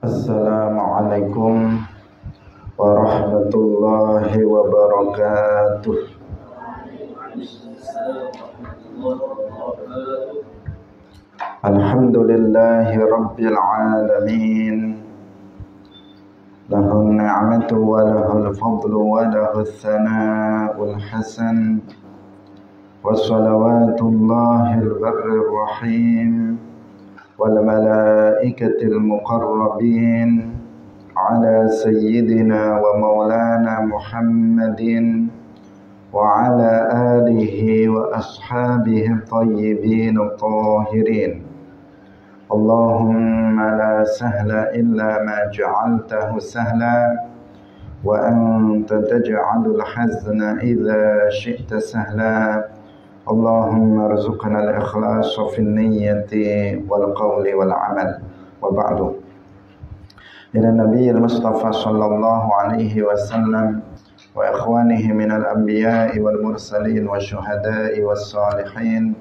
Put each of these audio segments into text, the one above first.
Assalamualaikum warahmatullahi wabarakatuh. Alhamdulillahi rabbil alamin. Lahun ni'matu wa lahul fadlu wa lahul thana'ul hasan. Wa salawatullahil barrir rahim wal malaikatil muqarrabin ala sayyidina wa maulana Muhammadin wa ala alihi wa ashabihi tayyibin tahirin. Allahumma la sahla illa ma ja'altahu sahla wa anta taj'alul hazna idza syi'ta sahla. Allahumma arzuqna al-ikhlasa fi niyyati wal qawli wal amal. Wa ba'du. Ila Nabiyil Mustafa sallallahu alaihi wasallam wa ikhwanihi minal anbiya'i wal mursalin wa syuhada'i was salihin,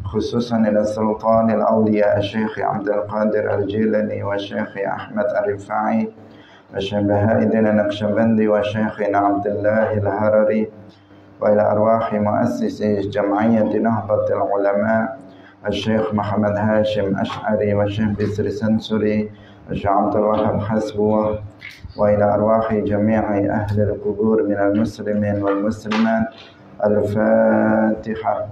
khususan ila sultanil awliya Syekh Abdul Qadir Al-Jilani wa Syekh Ahmad Ar-Rifai wa Syekh Baha'iddin Naqsyabandi wa Syekh Abdullah Al-Harari wa ila arwahi muassisi Jam'iyyati Nahdlatul Ulama Syekh Muhammad Hashim Ash'ari wa Syekh Bisri Sansuri wa Syekh Abdul Wahab Hasbuh wa ila arwahi jami'i ahli al-qubur minal muslimin wal muslimat. Al-Fatihah.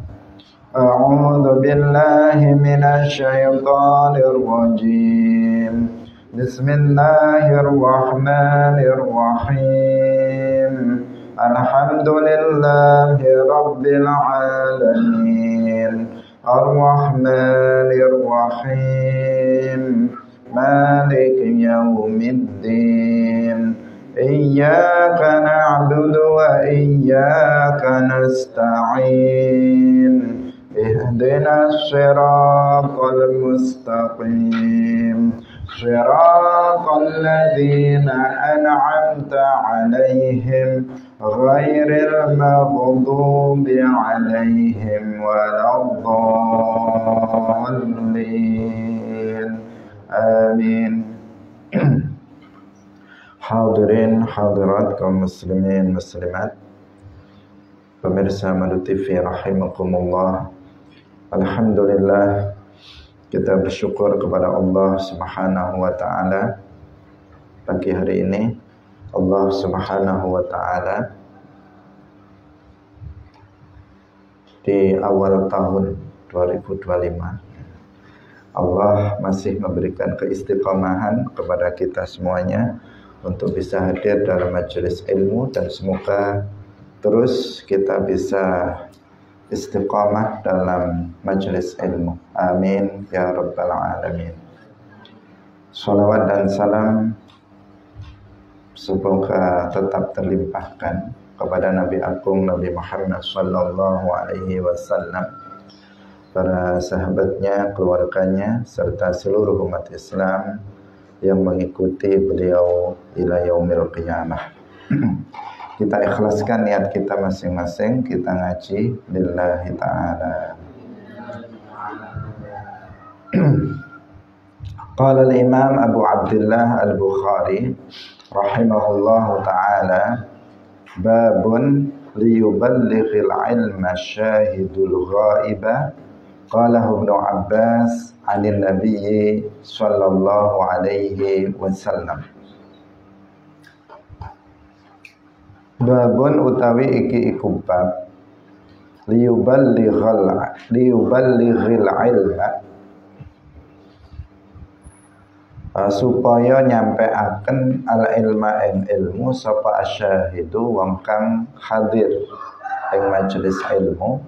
A'udzu billahi minasy syaithanir rajim. Bismillahirrahmanirrahim. Alhamdulillahi rabbil alamin. Ar-Rahmanir Rahim. Maliki yaumiddin. Iyyaka na'budu wa iyyaka nasta'in. Ihdinas siratal mustaqim. Siratal ladzina an'amta 'alaihim ghairil maghdubi 'alaihim waladdallin. Amin. Hadirin hadirat kaum muslimin muslimat, pemirsa Madu TV rahimakumullah. Alhamdulillah, kita bersyukur kepada Allah Subhanahu wa taala. Pagi hari ini Allah Subhanahu wa taala di awal tahun 2025, Allah masih memberikan keistiqomahan kepada kita semuanya untuk bisa hadir dalam majelis ilmu, dan semoga terus kita bisa istiqamah dalam majelis ilmu. Amin ya rabbal alamin. Salawat dan salam semoga tetap terlimpahkan kepada Nabi Agung Nabi Muhammad sallallahu alaihi wasallam, para sahabatnya, keluarganya, serta seluruh umat Islam yang mengikuti beliau ila yaumil qiyamah. Kita ikhlaskan niat kita masing-masing, kita ngaji lillahi ta'ala. Qala al-Imam Abu Abdullah Al-Bukhari rahimahullahu ta'ala, babun liyuballighil ilma syahidul ghaiba. Qala Ibnu Abbas 'anil Nabi sallallahu alaihi wasallam. Babun utawi iki iku bab liyuballighil ilma, supaya nyampeaken al ilma ing ilmu sapa asyahidu wong kang hadir ing majelis ilmu,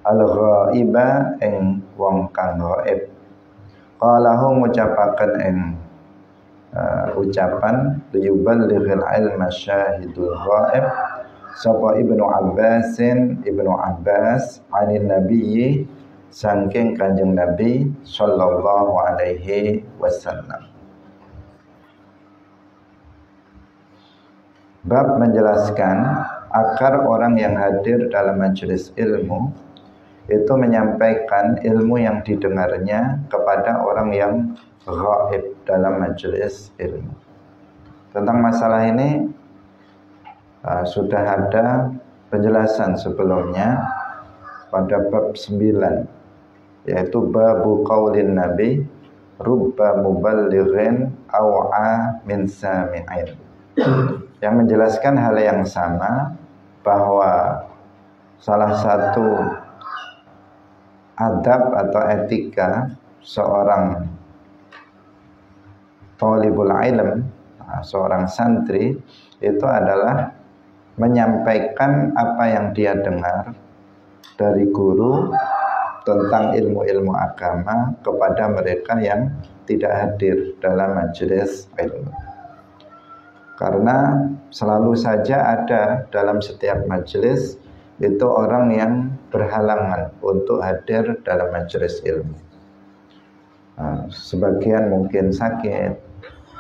al-ghaiba ing wong kang ghaib. Qalahu ngucapaken ing ucapan liyuballighil ilma syahidul ghaib sapa Ibnu Abbas anin Nabi saking Kanjeng Nabi sallallahu alaihi wasallam. Bab menjelaskan agar orang yang hadir dalam majelis ilmu itu menyampaikan ilmu yang didengarnya kepada orang yang gaib dalam majelis ilmu. Tentang masalah ini sudah ada penjelasan sebelumnya pada bab 9, yaitu babu qaulin nabi rubba muballighin aw'a min sami'in, yang menjelaskan hal yang sama, bahwa salah satu adab atau etika seorang thalibul ilm, seorang santri, itu adalah menyampaikan apa yang dia dengar dari guru tentang ilmu-ilmu agama kepada mereka yang tidak hadir dalam majelis ilmu. Karena selalu saja ada dalam setiap majelis itu orang yang berhalangan untuk hadir dalam majelis ilmu. Sebagian mungkin sakit,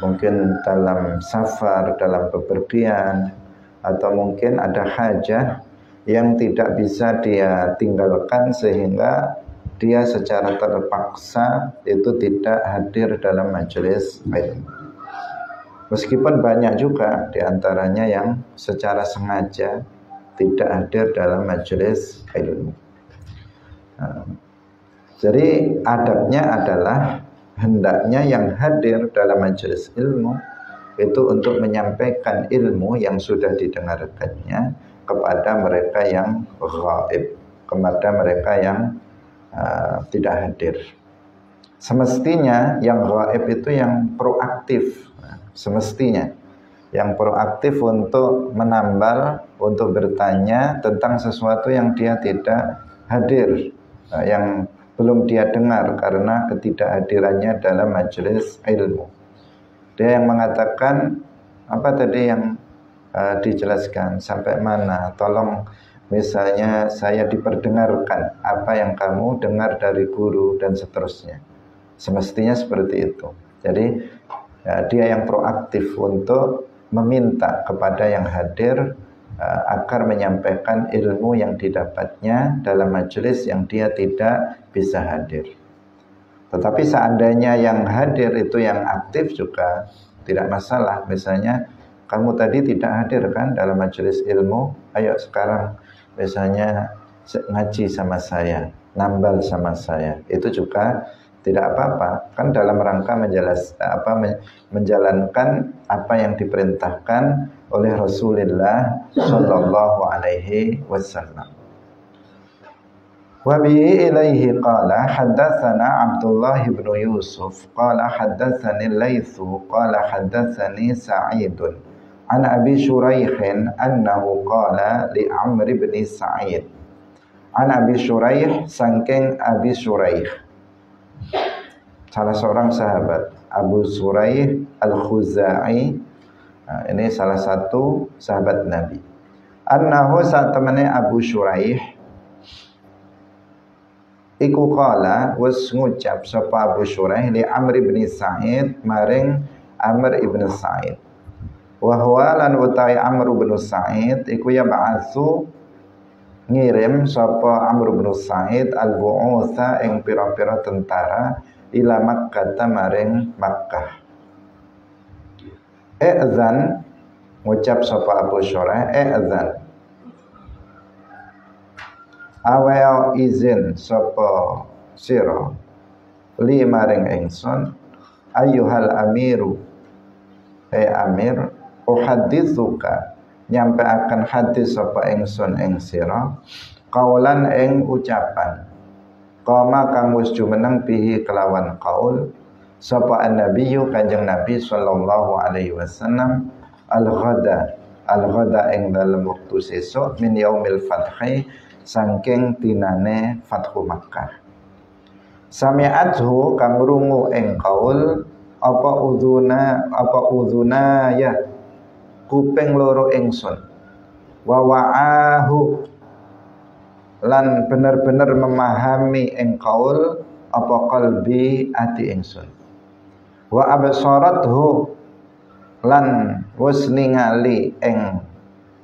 mungkin dalam safar, dalam bepergian, atau mungkin ada hajah yang tidak bisa dia tinggalkan sehingga dia secara terpaksa itu tidak hadir dalam majelis ilmu. Meskipun banyak juga diantaranya yang secara sengaja tidak hadir dalam majelis ilmu. Jadi adabnya adalah hendaknya yang hadir dalam majelis ilmu itu untuk menyampaikan ilmu yang sudah didengarkannya kepada mereka yang gaib, kepada mereka yang tidak hadir. Semestinya yang gaib itu yang proaktif, semestinya yang proaktif untuk menambal, untuk bertanya tentang sesuatu yang dia tidak hadir, yang belum dia dengar karena ketidakhadirannya dalam majelis ilmu. Dia yang mengatakan apa tadi yang dijelaskan sampai mana, tolong misalnya saya diperdengarkan apa yang kamu dengar dari guru dan seterusnya. Semestinya seperti itu. Jadi dia yang proaktif untuk meminta kepada yang hadir agar menyampaikan ilmu yang didapatnya dalam majelis yang dia tidak bisa hadir. Tetapi seandainya yang hadir itu yang aktif juga tidak masalah. Misalnya kamu tadi tidak hadir kan dalam majelis ilmu, ayo sekarang misalnya ngaji sama saya, nambal sama saya, itu juga tidak apa-apa, kan dalam rangka menjalankan apa yang diperintahkan oleh Rasulullah Shallallahu Alaihi Wasallam. Wa bihi ilaihi qala haddatsana Abdullah bin Yusuf qala haddatsani Laitsu qala haddatsani Sa'idun an Abi Shuraih annahu qala li Amr bin Sa'id. An Abi Shuraih, saking Abi Shuraih, salah seorang sahabat, Abu Shuraih Al-Khuzai. Ini salah satu sahabat Nabi. Annahu saat temannya Abu Shuraih iku qala was ngucap sapa Abu Shuraih li Amr ibn Sa'id maring Amr ibn Sa'id. Wa huwa lan utai Amr ibn Sa'id iku ya ba'atsu ngirim sapa Amr ibn Sa'id al-bu'utsa ing pira-pira tentara ila Makkah maring Makkah. E'zan ngucap sapa Abu Shuraih e'zan awal izin sapa sira li maring ingsun ayyuhal amiru amir uhaditsuka nyampe akan hadis sapa ingsun ing sira qaulan ing ucapan qama kang wis jumeneng bihi kelawan qaul sapa an-nabiyyu kanjeng Nabi sallallahu alaihi wasallam al-ghada ing dalem wektu sesuk min yaumil fathi saking dinane Fathu Makkah. Sami'athu kang rungu ing qaul apa udhuna ya kuping loro ingsun wa wa'ahu lan bener-bener memahami ing qaul apa qalbi ati ingsun wa absarathu lan wis ningali ing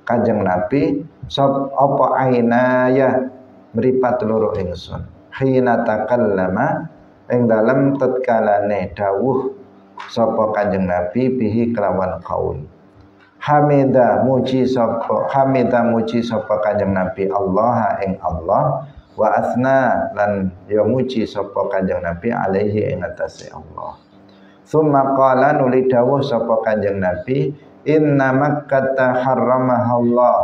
Kanjeng Nabi sop apa ainaya mripat loro ingsun hina takallama ing dalem tatkalane dawuh sapa Kanjeng Nabi bihi kelawan qaul. Hamida muji sapa Kanjeng Nabi Allah ing Allah wa asna lan ya muji sapa Kanjeng Nabi alaihi ing atase Allah. Summa qala nuli dawuh sapa Kanjeng Nabi inna makkata harramaha Allah.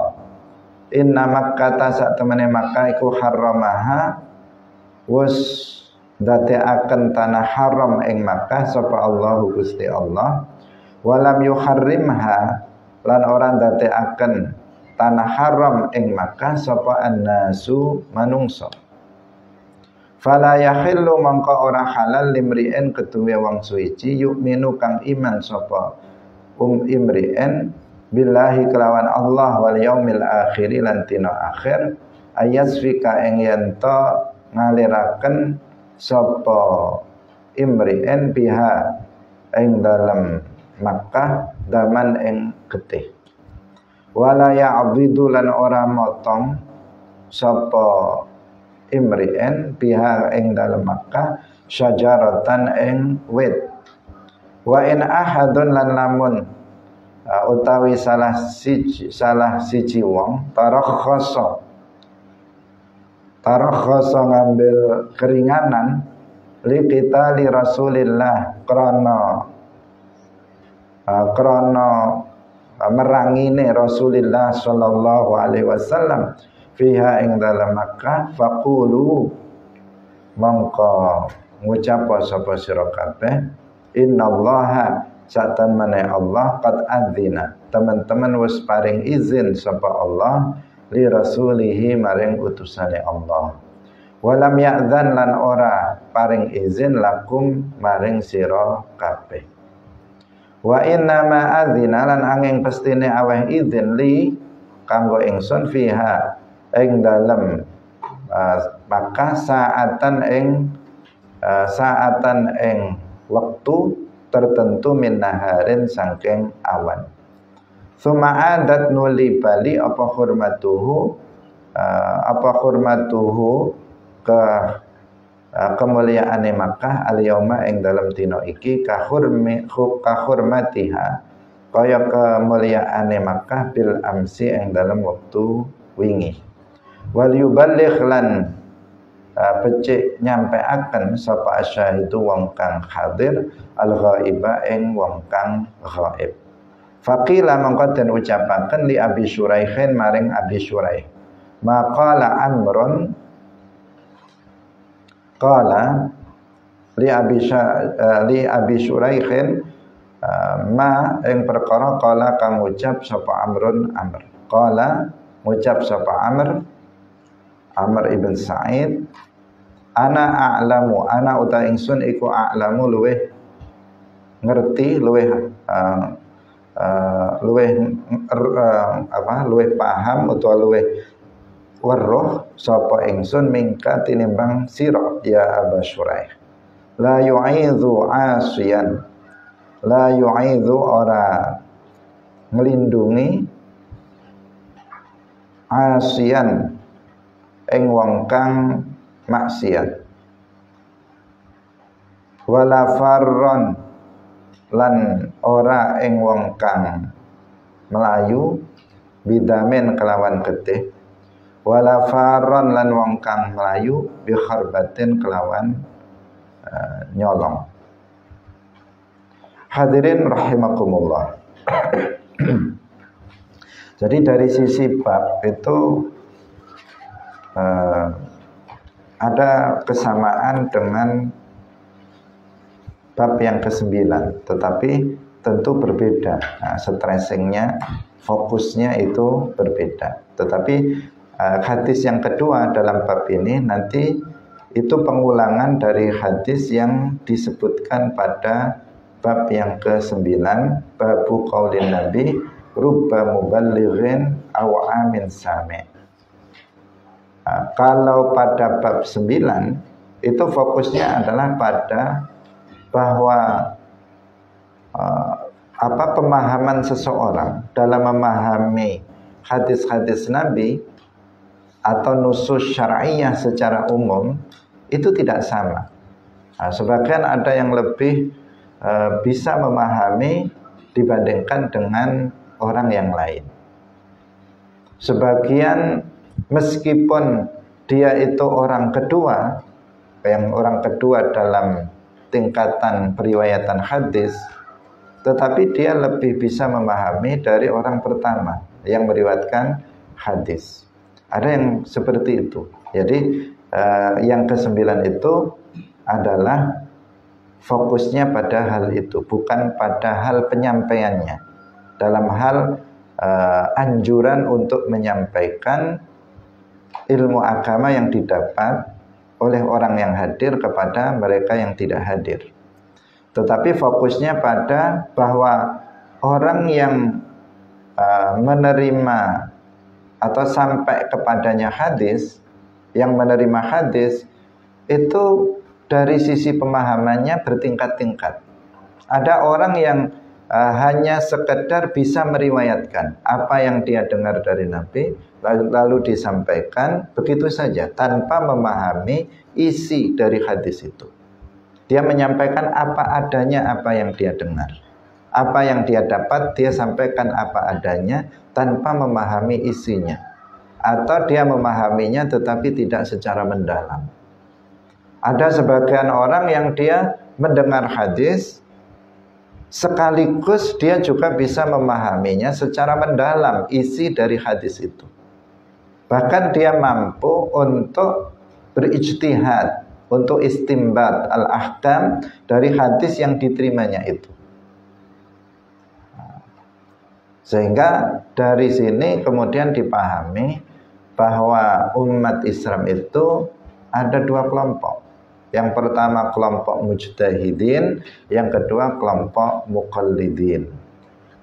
Inna makkata sak temene Makkah iku harramaha wis dadekaken tanah haram ing Makkah sapa Allahu Gusti Allah. Walam yuharrimha lan orang dadekaken tanah haram ing Makkah sapa annasu manungsa. Fala yahillu mangka ora halal limri'en ketuwe wong suci yu'minu kang iman sapa imri'en billahi kelawan Allah wal yaumil akhir lan dina akhir ayasfika ing yen to ngaliraken sapa imri'en biha ing dalem Makkah daman ing getih. Wala ya'bidu lan ora motong sapa imri'en biha ing dalem Makkah syajaratan ing wit. Wa in ahadun lan lamun utawi salah siji wong tarakhasa ngambil keringanan li kita li Rasulillah krana merangine Rasulullah sallallahu alaihi wasallam fiha ing dalam Makkah faqulu mongko ngucap sapa sira kabeh innallaha satamane Allah qad adzina teman-teman wis paring izin sapa Allah li rasulihi maring utusane Allah walam ya'dzan lan ora paring izin lakum maring sira kabeh. Wa inna ma adzina lan angin pestine aweh izin li kanggo ingsun fiha ing dalem maka saatan ing wektu tertentu min naharin sangking awan. Suma'adat nuli bali apa hurmatuhu ke kemuliaane Makkah al-yauma ing dalam dina iki kahurmatiha kaya kemuliaane Makkah bil amsi ing dalam wektu wingi. Wal yuballigh lan becik nyampeaken sapa asyahidu wong kang hadir al-ghaiba ing wong kang ghaib. Faqila mangko den ucapaken li Abi Syuraihin maring Abi Syuraih. Maqala Amrun qala li Abi Syuraihin ma ing perkara qala kang ucap sapa Amrun Amr. Qala ngucap sapa Amr ibn Sa'id ana a'lamu ana uta ingsun iku a'lamu luweh ngerti luweh paham utawa luweh weruh sapa ingsun mingka tinimbang sira ya Aba Syuraih. La yu'idzu ora nglindungi asian ing wong kang maksiat. Wala farron lan ora ing wong kang melayu bidamen kelawan getih. Wala farron lan wong kang melayu bi kharbatin kelawan nyolong. Hadirin rahimakumullah. Jadi dari sisi bab itu ada kesamaan dengan bab yang ke-9, tetapi tentu berbeda. Nah, stressingnya, fokusnya itu berbeda. Tetapi hadis yang kedua dalam bab ini nanti itu pengulangan dari hadis yang disebutkan pada bab yang ke-9, babu qaulin Nabi rubba muballighin aw amin sami'. Kalau pada bab 9 itu fokusnya adalah pada bahwa pemahaman seseorang dalam memahami hadis-hadis Nabi atau nusus syar'iyah secara umum itu tidak sama. Nah, sebagian ada yang lebih bisa memahami dibandingkan dengan orang yang lain. Sebagian meskipun dia itu orang kedua, orang kedua dalam tingkatan periwayatan hadis, tetapi dia lebih bisa memahami dari orang pertama yang meriwayatkan hadis. Ada yang seperti itu. Jadi yang ke-9 itu adalah fokusnya pada hal itu, bukan pada hal penyampaiannya. Dalam hal anjuran untuk menyampaikan ilmu agama yang didapat oleh orang yang hadir kepada mereka yang tidak hadir. Tetapi fokusnya pada bahwa orang yang menerima atau sampai kepadanya hadis, yang menerima hadis itu dari sisi pemahamannya bertingkat-tingkat. Ada orang yang hanya sekedar bisa meriwayatkan apa yang dia dengar dari Nabi, lalu disampaikan begitu saja tanpa memahami isi dari hadis itu. Dia menyampaikan apa adanya, apa yang dia dengar, apa yang dia dapat, dia sampaikan apa adanya tanpa memahami isinya, atau dia memahaminya tetapi tidak secara mendalam. Ada sebagian orang yang dia mendengar hadis sekaligus dia juga bisa memahaminya secara mendalam isi dari hadis itu. Bahkan dia mampu untuk berijtihad, untuk istimbat al-ahkam dari hadis yang diterimanya itu. Sehingga dari sini kemudian dipahami bahwa umat Islam itu ada dua kelompok. Yang pertama kelompok mujtahidin, yang kedua kelompok muqallidin.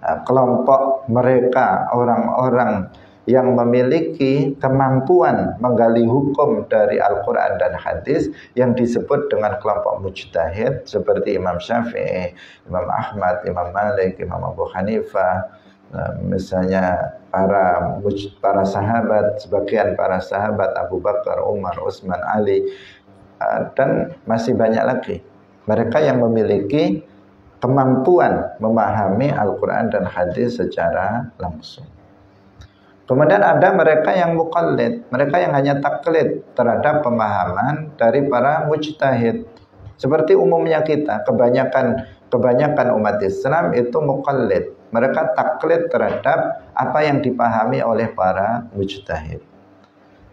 Nah, kelompok mereka orang-orang yang memiliki kemampuan menggali hukum dari Al-Quran dan hadis yang disebut dengan kelompok mujtahid, seperti Imam Syafi'i, Imam Ahmad, Imam Malik, Imam Abu Hanifah, misalnya para sahabat, sebagian para sahabat Abu Bakar, Umar, Utsman, Ali, dan masih banyak lagi. Mereka yang memiliki kemampuan memahami Al-Quran dan hadis secara langsung. Kemudian ada mereka yang muqallid, mereka yang hanya taklid terhadap pemahaman dari para mujtahid. Seperti umumnya kita, kebanyakan umat Islam itu muqallid. Mereka taklid terhadap apa yang dipahami oleh para mujtahid.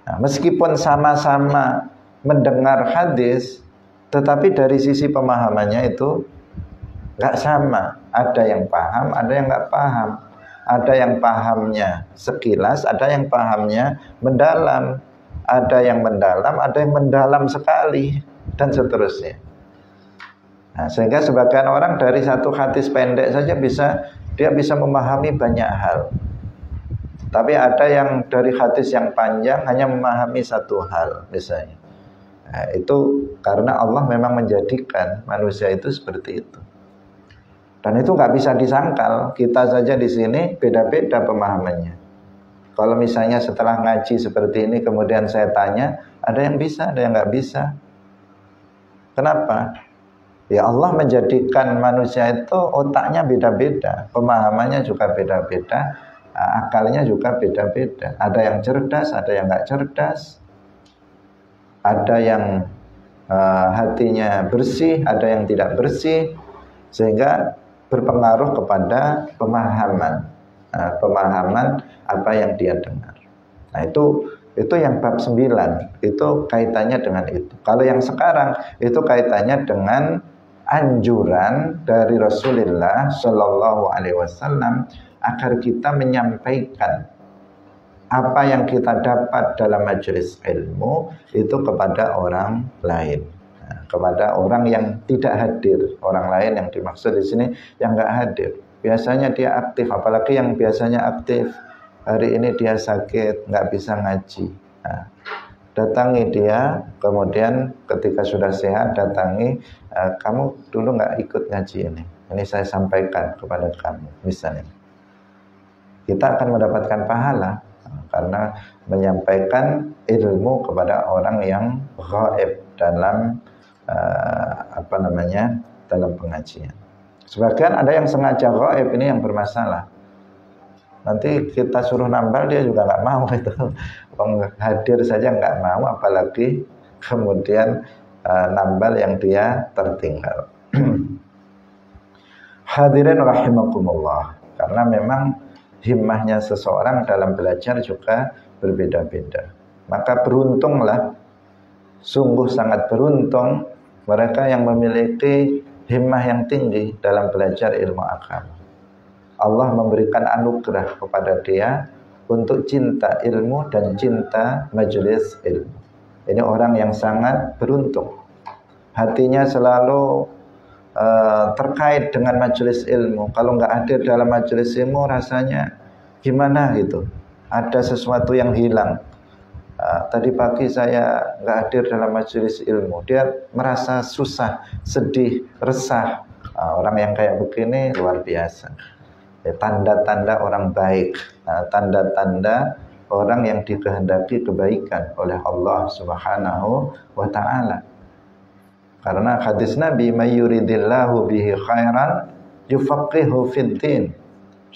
Nah, meskipun sama-sama mendengar hadis, tetapi dari sisi pemahamannya itu nggak sama. Ada yang paham, ada yang nggak paham. Ada yang pahamnya sekilas, ada yang pahamnya mendalam. Ada yang mendalam, ada yang mendalam sekali, dan seterusnya. Nah, sehingga sebagian orang dari satu hadis pendek saja dia bisa memahami banyak hal. Tapi ada yang dari hadis yang panjang hanya memahami satu hal misalnya. Nah, itu karena Allah memang menjadikan manusia itu seperti itu. Dan itu nggak bisa disangkal. Kita saja di sini beda-beda pemahamannya. Kalau misalnya setelah ngaji seperti ini kemudian saya tanya, ada yang bisa, ada yang nggak bisa. Kenapa? Ya Allah menjadikan manusia itu otaknya beda-beda, pemahamannya juga beda-beda, akalnya juga beda-beda. Ada yang cerdas, ada yang nggak cerdas. Ada yang hatinya bersih, ada yang tidak bersih, sehingga berpengaruh kepada pemahaman apa yang dia dengar. Nah, itu yang bab 9, itu kaitannya dengan itu. Kalau yang sekarang itu kaitannya dengan anjuran dari Rasulullah Shallallahu Alaihi Wasallam agar kita menyampaikan apa yang kita dapat dalam majelis ilmu itu kepada orang lain, kepada orang yang tidak hadir. Orang lain yang dimaksud di sini yang nggak hadir. Biasanya dia aktif, apalagi yang biasanya aktif. Hari ini dia sakit, nggak bisa ngaji. Nah, datangi dia, kemudian ketika sudah sehat datangi, kamu dulu nggak ikut ngaji ini. Ini saya sampaikan kepada kamu, misalnya. Kita akan mendapatkan pahala karena menyampaikan ilmu kepada orang yang ghaib dalam dalam pengajian. Sebagian ada yang sengaja gaib, ini yang bermasalah. Nanti kita suruh nambal dia juga nggak mau itu. Hadir saja nggak mau, apalagi kemudian nambal yang dia tertinggal. Hadirin rahimakumullah. Karena memang himmahnya seseorang dalam belajar juga berbeda-beda. Maka beruntunglah, sungguh sangat beruntung mereka yang memiliki himmah yang tinggi dalam belajar ilmu agama. Allah memberikan anugerah kepada dia untuk cinta ilmu dan cinta majelis ilmu. Ini orang yang sangat beruntung. Hatinya selalu terkait dengan majelis ilmu. Kalau nggak hadir dalam majelis ilmu rasanya gimana gitu. Ada sesuatu yang hilang. Tadi pagi saya nggak hadir dalam majelis ilmu. Dia merasa susah, sedih, resah. Orang yang kayak begini luar biasa. Tanda-tanda orang baik, tanda-tanda orang yang dikehendaki kebaikan oleh Allah Subhanahu wa ta'ala. Karena hadis Nabi, "May yuridillahu bihi khairan yufaqihu fid din."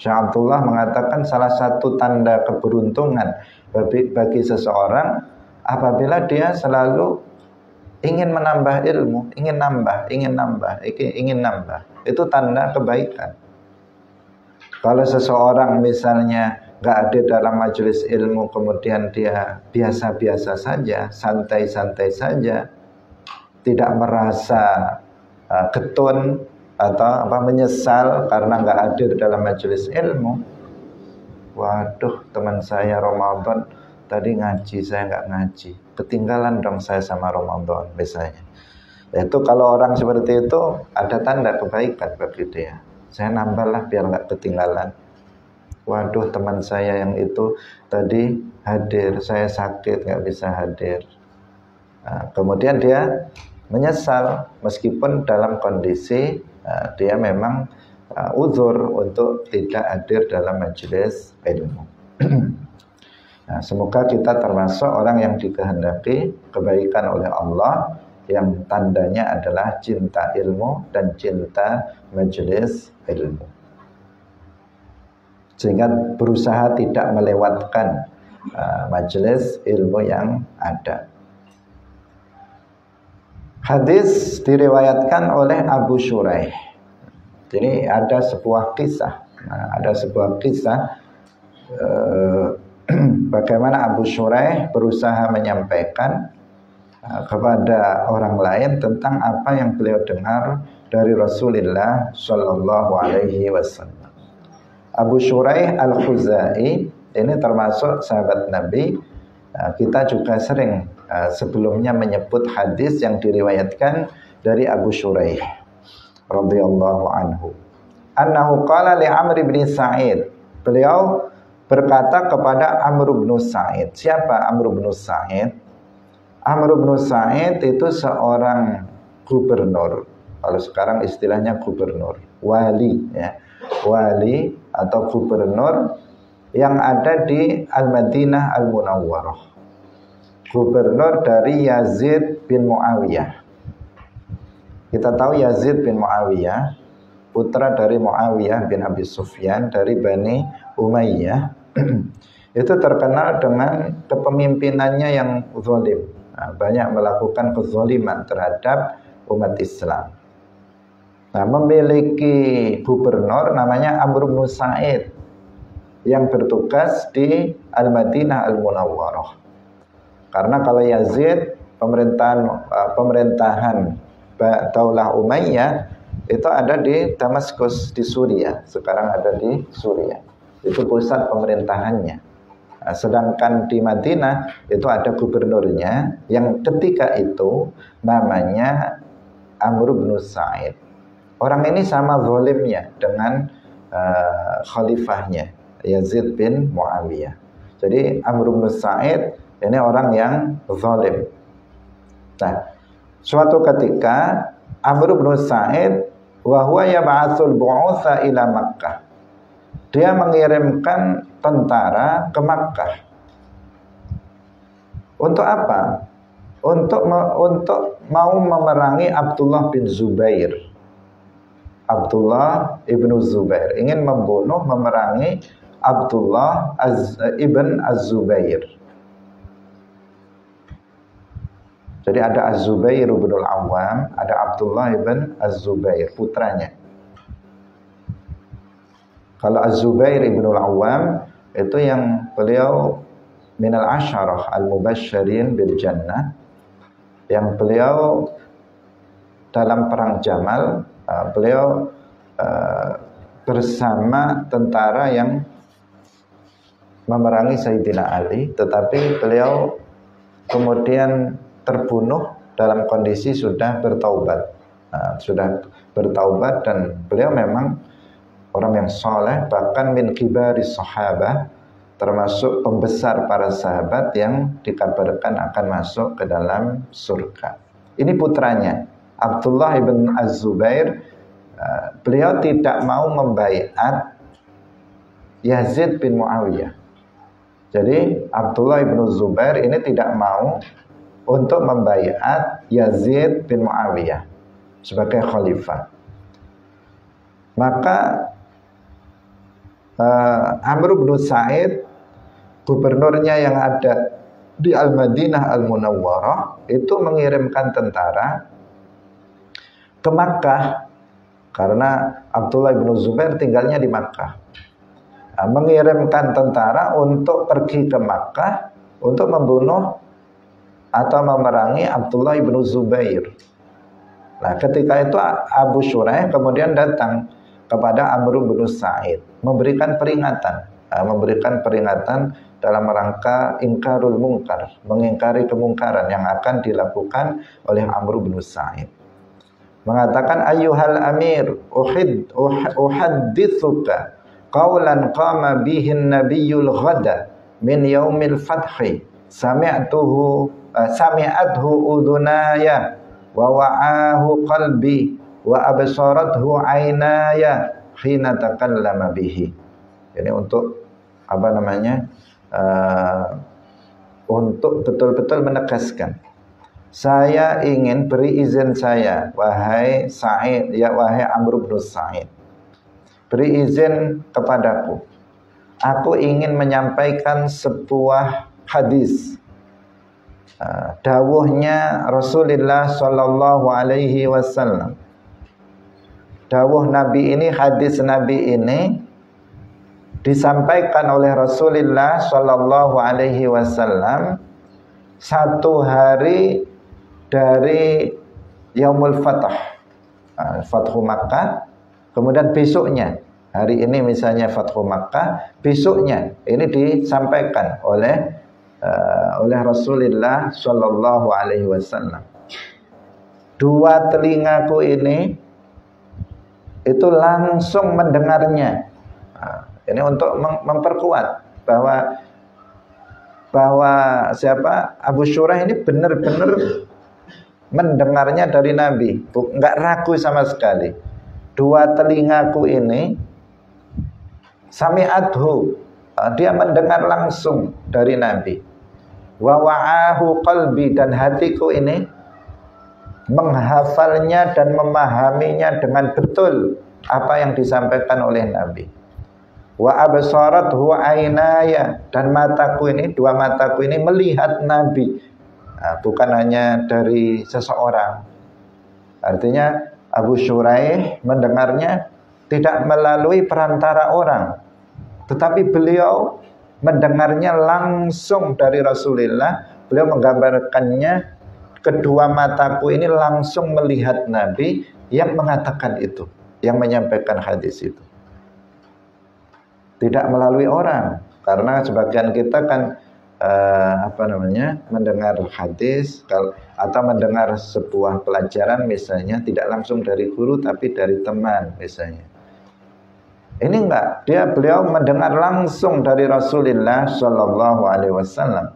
Syekh Abdullah mengatakan salah satu tanda keberuntungan bagi seseorang apabila dia selalu ingin menambah ilmu, ingin nambah. Itu tanda kebaikan. Kalau seseorang misalnya nggak ada dalam majelis ilmu, kemudian dia biasa-biasa saja, santai-santai saja, tidak merasa getun atau menyesal karena nggak hadir dalam majelis ilmu. Waduh, teman saya Ramadan tadi ngaji, saya nggak ngaji, ketinggalan dong saya sama Ramadan misalnya. Itu kalau orang seperti itu ada tanda kebaikan bagi dia. Saya nambahlah biar nggak ketinggalan. Waduh, teman saya yang itu tadi hadir, saya sakit nggak bisa hadir. Kemudian dia menyesal meskipun dalam kondisi dia memang uzur untuk tidak hadir dalam majelis ilmu. Semoga kita termasuk orang yang dikehendaki kebaikan oleh Allah, yang tandanya adalah cinta ilmu dan cinta majelis ilmu, sehingga berusaha tidak melewatkan majelis ilmu yang ada. Hadis diriwayatkan oleh Abu Shuraih. Jadi ada sebuah kisah, bagaimana Abu Shuraih berusaha menyampaikan kepada orang lain tentang apa yang beliau dengar dari Rasulullah Shallallahu Alaihi Wasallam. Abu Shuraih Al-Khuzai ini termasuk sahabat Nabi. Kita juga sering sebelumnya menyebut hadis yang diriwayatkan dari Abu Shuraih radhiyallahu anhu. Annahu qala li Amr bin Sa'id. Beliau berkata kepada Amr bin Sa'id. Siapa Amr bin Sa'id? Amr bin Sa'id itu seorang gubernur. Kalau sekarang istilahnya gubernur, wali ya. Wali atau gubernur yang ada di Al-Madinah Al-Munawwarah. Gubernur dari Yazid bin Muawiyah. Kita tahu Yazid bin Muawiyah putra dari Muawiyah bin Abi Sufyan dari Bani Umayyah. Itu terkenal dengan kepemimpinannya yang zalim. Banyak melakukan kezaliman terhadap umat Islam. Memiliki gubernur namanya Amr bin Sa'id yang bertugas di Al-Madinah Al-Munawwarah. Karena kalau Yazid pemerintahan Daulah Umayyah itu ada di Damaskus di Suriah, sekarang ada di Suriah. Itu pusat pemerintahannya. Sedangkan di Madinah itu ada gubernurnya yang ketika itu namanya Amr bin Sa'id. Orang ini sama zalimnya dengan khalifahnya Yazid bin Muawiyah. Jadi Amr bin Sa'id ini orang yang zalim. Nah, suatu ketika Amr bin Sa'id wa huwa yab'atsul bu'utsa ila Makkah. Dia mengirimkan tentara ke Makkah. Untuk apa? untuk mau memerangi Abdullah bin Zubair. Abdullah ibnu Zubair ingin membunuh, memerangi Abdullah ibn Az-Zubair. Jadi ada Az-Zubair bin Al-Awwam, ada Abdullah ibn Az-Zubair, putranya. Kalau Az-Zubair bin Al-Awwam itu yang beliau minal asyarah al-mubasysyirin bil jannah, yang beliau dalam perang Jamal, beliau bersama tentara yang memerangi Sayyidina Ali, tetapi beliau kemudian terbunuh dalam kondisi sudah bertaubat. Sudah bertaubat, dan beliau memang orang yang soleh, bahkan min kibaris sahabah, termasuk pembesar para sahabat yang dikabarkan akan masuk ke dalam surga. Ini putranya Abdullah ibn Az-Zubair. Beliau tidak mau membaiat Yazid bin Muawiyah. Jadi Abdullah ibn Zubair ini tidak mau untuk membaiat Yazid bin Muawiyah sebagai khalifah. Maka Amr bin Sa'id, gubernurnya yang ada di Al-Madinah Al-Munawwarah, itu mengirimkan tentara ke Makkah, karena Abdullah bin Zubair tinggalnya di Makkah. Mengirimkan tentara untuk pergi ke Makkah untuk membunuh atau memerangi Abdullah bin Zubair. Nah, ketika itu Abu Shuraih kemudian datang kepada Amr bin Sa'id memberikan peringatan dalam rangka ingkarul mungkar, mengingkari kemungkaran yang akan dilakukan oleh Amr bin Sa'id. Mengatakan, ayyuhal amir, uhaddithuka qawlan qama bihin nabiyyul ghada min yaumil fathi sami'athu udhunaya wa wa'ahu qalbi wa absarathu aynaya hina takallama bihi. Ini untuk untuk betul-betul menegaskan, saya ingin, beri izin saya, wahai Sa'id, ya wahai Amr bin Sa'id, beri izin kepadaku, aku ingin menyampaikan sebuah hadis, dawuhnya Rasulullah sallallahu alaihi wasallam. Dawuh Nabi ini, hadis Nabi ini disampaikan oleh Rasulullah sallallahu alaihi wasallam satu hari dari Yaumul Fatah, Fathu Makkah. Kemudian besoknya, hari ini misalnya Fathu Makkah, besoknya ini disampaikan oleh Rasulullah sallallahu alaihi wasallam. Dua telingaku ini itu langsung mendengarnya. Ini untuk memperkuat bahwa siapa, Abu Shuraih ini benar-benar mendengarnya dari Nabi, enggak ragu sama sekali. Dua telingaku ini sami'athu, dia mendengar langsung dari Nabi. Wa wa'ahu qalbi, dan hatiku ini menghafalnya dan memahaminya dengan betul apa yang disampaikan oleh Nabi. Wa absarathu aynaya, dan mataku ini, dua mataku ini melihat Nabi. Bukan hanya dari seseorang. Artinya Abu Shuraih mendengarnya tidak melalui perantara orang, tetapi beliau mendengarnya langsung dari Rasulullah. Beliau menggambarkannya, kedua mataku ini langsung melihat Nabi yang mengatakan itu, yang menyampaikan hadis itu. Tidak melalui orang, karena sebagian kita kan mendengar hadis atau mendengar sebuah pelajaran misalnya tidak langsung dari guru tapi dari teman misalnya. Ini enggak, beliau mendengar langsung dari Rasulullah sallallahu alaihi wasallam.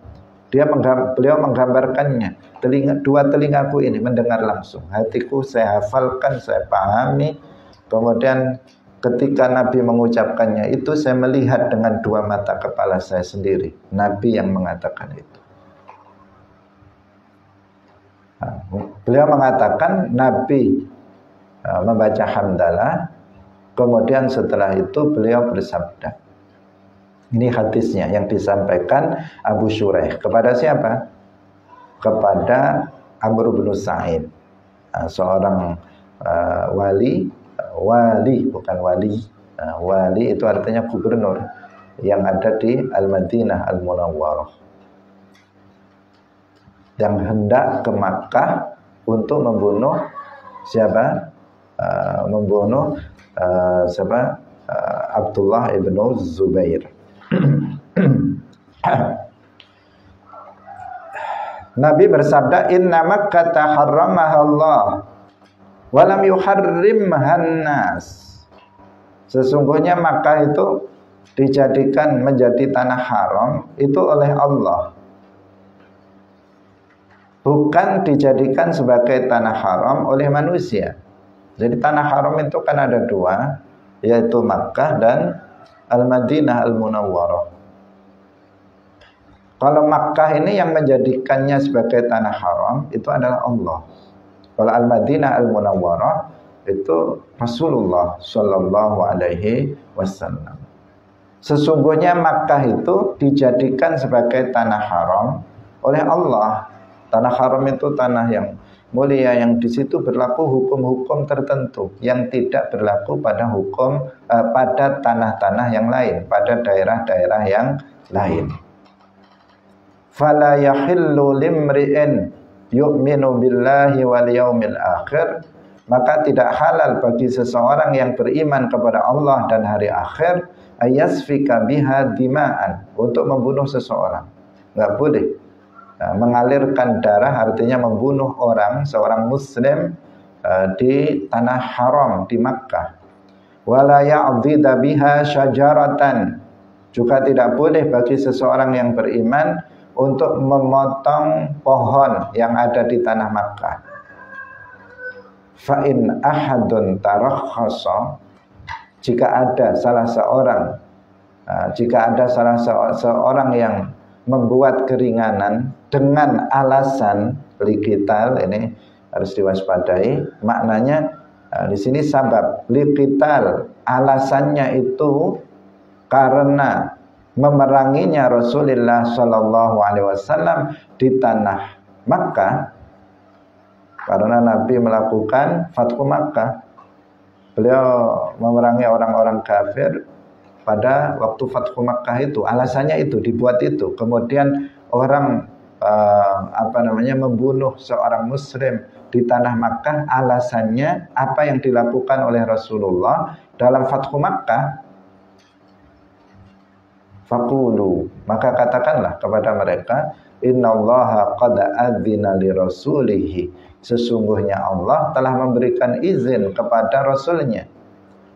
Beliau menggambarkannya, dua telingaku ini mendengar langsung, hatiku saya hafalkan, saya pahami. Kemudian ketika Nabi mengucapkannya itu, saya melihat dengan dua mata kepala saya sendiri, Nabi yang mengatakan itu. Beliau mengatakan Nabi membaca hamdalah, kemudian setelah itu beliau bersabda. Ini hadisnya yang disampaikan Abu Shuraih kepada siapa? Kepada Amr bin Sa'id, seorang wali bukan wali. Wali itu artinya gubernur yang ada di Al-Madinah Al-Munawwarah, yang hendak ke Makkah untuk membunuh siapa? Abdullah ibn Zubair. Nabi bersabda, "Inna Makkah harramaha Allah wa lam yuharrimhan nas." Sesungguhnya Makkah itu dijadikan menjadi tanah haram itu oleh Allah, bukan dijadikan sebagai tanah haram oleh manusia. Jadi tanah haram itu kan ada dua, yaitu Makkah dan Al-Madinah Al-Munawwarah. Kalau Makkah ini yang menjadikannya sebagai tanah haram itu adalah Allah. Kalau Al-Madinah Al-Munawwarah itu Rasulullah Shallallahu Alaihi Wasallam. Sesungguhnya Makkah itu dijadikan sebagai tanah haram oleh Allah. Tanah haram itu tanah yang mulia, yang di situ berlaku hukum-hukum tertentu yang tidak berlaku pada pada tanah-tanah yang lain, pada daerah-daerah yang lain. Fala yahillu limri'in yu'minu billahi wal yaumil akhir, maka tidak halal bagi seseorang yang beriman kepada Allah dan hari akhir ayasfika biha dima'an, untuk membunuh seseorang. Enggak boleh mengalirkan darah, artinya membunuh seorang muslim di tanah haram di Makkah. Wala ya'dhida biha syajaratan, juga tidak boleh bagi seseorang yang beriman untuk memotong pohon yang ada di tanah Makkah. Fa'in ahadun tarakhasa, jika ada salah seorang yang membuat keringanan dengan alasan liqital, ini harus diwaspadai. Maknanya di sini sabab liqital, alasannya itu karena memeranginya Rasulullah Shallallahu Alaihi Wasallam di tanah Makkah. Karena Nabi melakukan Fathu Makkah, beliau memerangi orang-orang kafir pada waktu Fathu Makkah itu. Alasannya itu dibuat itu. Kemudian orang membunuh seorang muslim di tanah Makkah, alasannya apa yang dilakukan oleh Rasulullah dalam Fathu Makkah. Faqulu, maka katakanlah kepada mereka, innallaha qad adzina li rasulihi, sesungguhnya Allah telah memberikan izin kepada Rasulnya.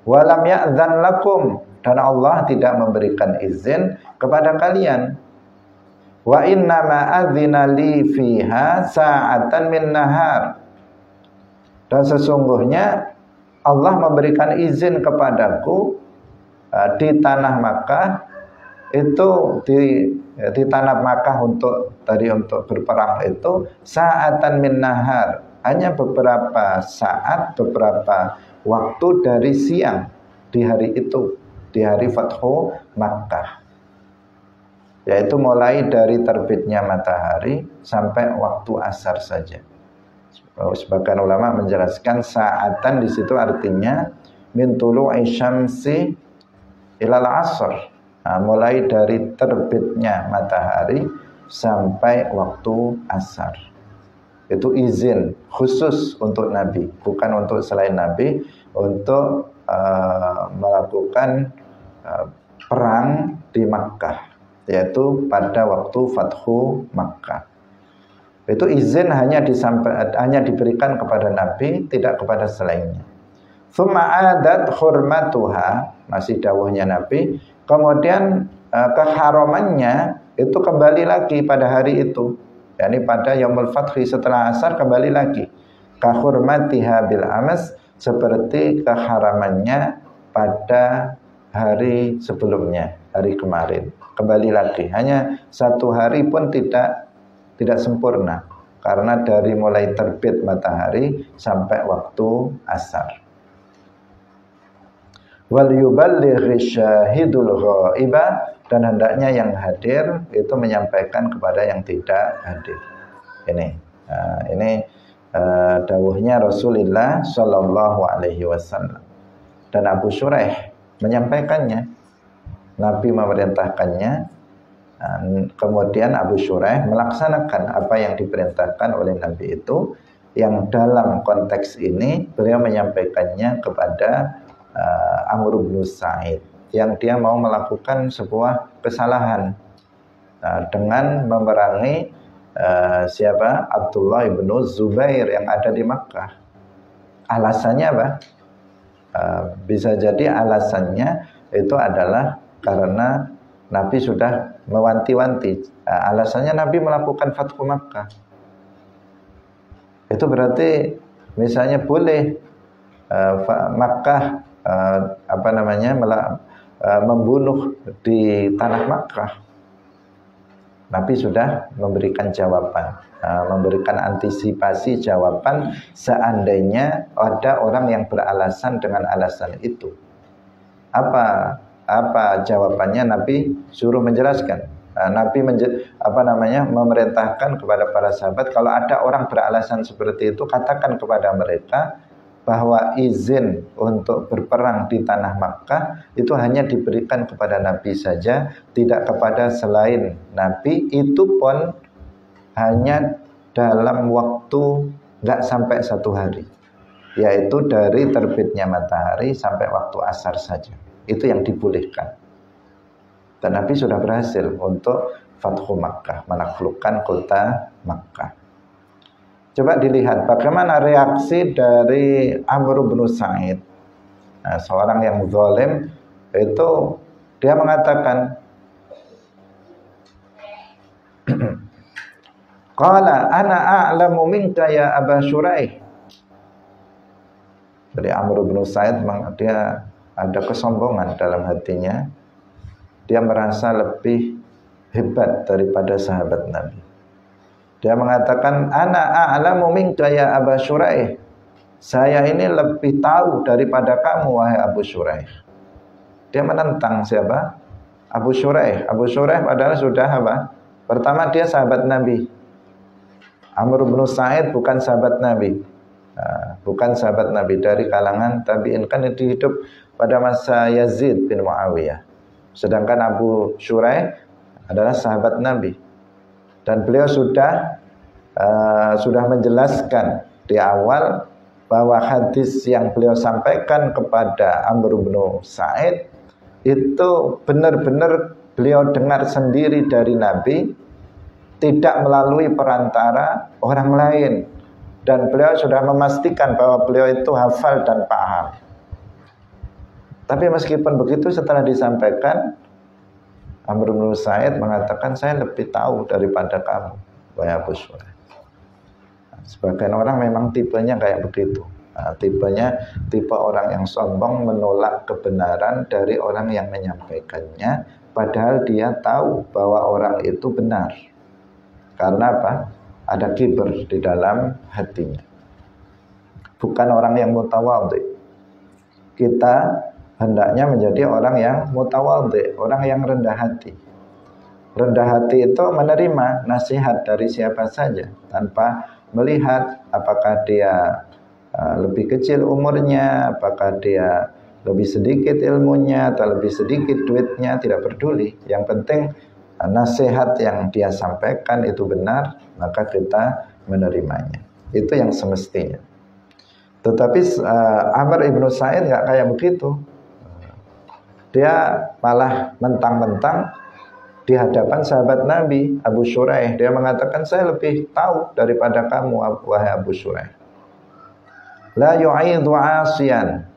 Walam ya'dzan lakum, dan Allah tidak memberikan izin kepada kalian. Wa inna ma adzina li fiha sa'atan min nahar, dan sesungguhnya Allah memberikan izin kepadaku di tanah Makkah, itu di tanah Makkah untuk berperang itu sa'atan min nahar, hanya beberapa saat, beberapa waktu dari siang di hari itu, di hari Fathu Makkah, yaitu mulai dari terbitnya matahari sampai waktu asar saja. Sebagian ulama menjelaskan sa'atan di situ artinya min tulu'i syamsi ilal asr, mulai dari terbitnya matahari sampai waktu asar. Itu izin khusus untuk Nabi, bukan untuk selain Nabi, untuk melakukan perang di Makkah, yaitu pada waktu Fathu Makkah. Itu izin hanya diberikan kepada Nabi, tidak kepada selainnya. Tsumma adat hurmatuha, masih dawuhnya Nabi, kemudian keharamannya itu kembali lagi pada hari itu, yakni pada Yaumul Fathi setelah asar kembali lagi. Kahurmatiha bil amas, seperti keharamannya pada hari sebelumnya, hari kemarin, kembali lagi. Hanya satu hari pun tidak sempurna. karena dari mulai terbit matahari sampai waktu asar. Wal yuballighi syahidul ghaiba, dan hendaknya yang hadir itu menyampaikan kepada yang tidak hadir. Ini dawuhnya Rasulullah Shallallahu Alaihi Wasallam, dan Abu Shuraih menyampaikannya. Nabi memerintahkannya, kemudian Abu Shuraih melaksanakan apa yang diperintahkan oleh Nabi itu, yang dalam konteks ini beliau menyampaikannya kepada Amr bin Sa'id, yang dia mau melakukan sebuah kesalahan dengan memerangi Abdullah bin Zubair yang ada di Makkah. Alasannya apa? Bisa jadi alasannya itu adalah karena Nabi sudah mewanti-wanti. Alasannya Nabi melakukan Fathu Makkah. Itu berarti misalnya boleh Makkah membunuh di tanah Makkah. Nabi sudah memberikan jawaban, memberikan antisipasi jawaban seandainya ada orang yang beralasan dengan alasan itu. Apa jawabannya? Nabi suruh menjelaskan. Nabi memerintahkan kepada para sahabat, kalau ada orang beralasan seperti itu, katakan kepada mereka bahwa izin untuk berperang di tanah Makkah itu hanya diberikan kepada Nabi saja, tidak kepada selain Nabi. Itu pun hanya dalam waktu nggak sampai 1 hari, yaitu dari terbitnya matahari sampai waktu asar saja. Itu yang dibolehkan. Dan Nabi sudah berhasil untuk Fathu Makkah, menaklukkan kota Makkah. Coba dilihat bagaimana reaksi dari Amr bin Sa'id, seorang yang zalim itu. Dia mengatakan, qala ana a'lamu minka ya Aba Shuraih. Jadi Amr bin Sa'id, dia ada kesombongan dalam hatinya. Dia merasa lebih hebat daripada sahabat Nabi. Dia mengatakan, ana a'lamu minka ya Aba Shuraih. Saya ini lebih tahu daripada kamu, wahai Abu Shuraih. Dia menentang siapa? Abu Shuraih. Abu Shuraih padahal sudah apa? Pertama, dia sahabat Nabi. Amr bin Sa'id bukan sahabat Nabi. Bukan sahabat Nabi, dari kalangan tabi'in, kan itu hidup pada masa Yazid bin Muawiyah. Sedangkan Abu Shuraih adalah sahabat Nabi. Dan beliau sudah menjelaskan di awal bahwa hadis yang beliau sampaikan kepada Amr bin Sa'id itu benar-benar beliau dengar sendiri dari Nabi, tidak melalui perantara orang lain. Dan beliau sudah memastikan bahwa beliau itu hafal dan paham. Tapi meskipun begitu, setelah disampaikan, Amr bin Sa'id mengatakan, saya lebih tahu daripada kamu, wahai Abu Shuraih. Sebagian orang memang tipenya kayak begitu. Tipe orang yang sombong, menolak kebenaran dari orang yang menyampaikannya, padahal dia tahu bahwa orang itu benar. Karena apa? Ada kiber di dalam hatinya. Bukan orang yang mutawadhi. Kita hendaknya menjadi orang yang mutawadhi, orang yang rendah hati. Rendah hati itu menerima nasihat dari siapa saja tanpa melihat apakah dia lebih kecil umurnya, apakah dia lebih sedikit ilmunya atau lebih sedikit duitnya, tidak peduli. Yang penting nasihat yang dia sampaikan itu benar, maka kita menerimanya. Itu yang semestinya. Tetapi Amr ibn Sa'id nggak kayak begitu. Dia malah mentang-mentang di hadapan sahabat Nabi Abu Shuraih, dia mengatakan, saya lebih tahu daripada kamu, wahai Abu Shuraih. La yu'idhu 'asiyan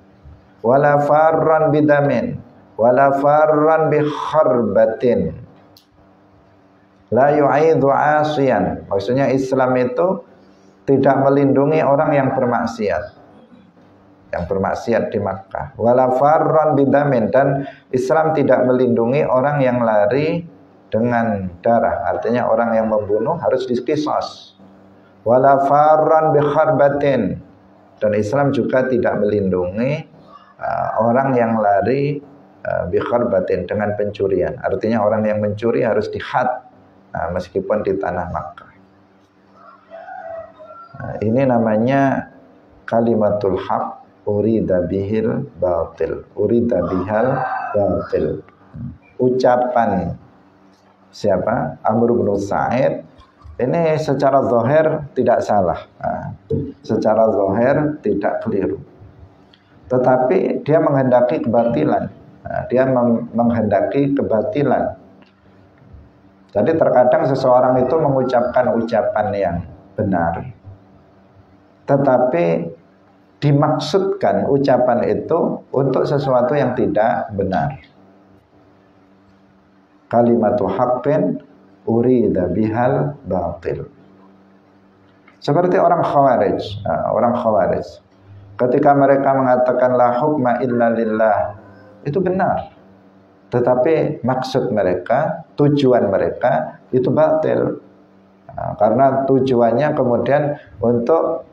wala farran bidamin wala farran bi kharbatin. La yu'idhu 'asiyan, maksudnya Islam itu tidak melindungi orang yang bermaksiat. Yang bermaksiat di Makkah. Wala farran bidamin, dan Islam tidak melindungi orang yang lari dengan darah. Artinya orang yang membunuh harus dikisos. wala farran bi kharbatin, dan Islam juga tidak melindungi orang yang lari bi kharbatin, dengan pencurian. Artinya orang yang mencuri harus dihad meskipun di tanah Makkah. Ini namanya kalimatul haq urida bihil batil, urida bihal batil. Ucapan siapa? Amr bin Sa'id ini secara zahir tidak salah, secara zahir tidak keliru, tetapi dia menghendaki kebatilan. Dia menghendaki kebatilan. Jadi terkadang seseorang itu mengucapkan ucapan yang benar, tetapi dimaksudkan ucapan itu untuk sesuatu yang tidak benar. Kalimatu haqqin urida bihal batil. Seperti orang Khawarij. Orang Khawarij, ketika mereka mengatakan la hukma illa lillah, itu benar, tetapi maksud mereka, tujuan mereka itu batil. Karena tujuannya kemudian untuk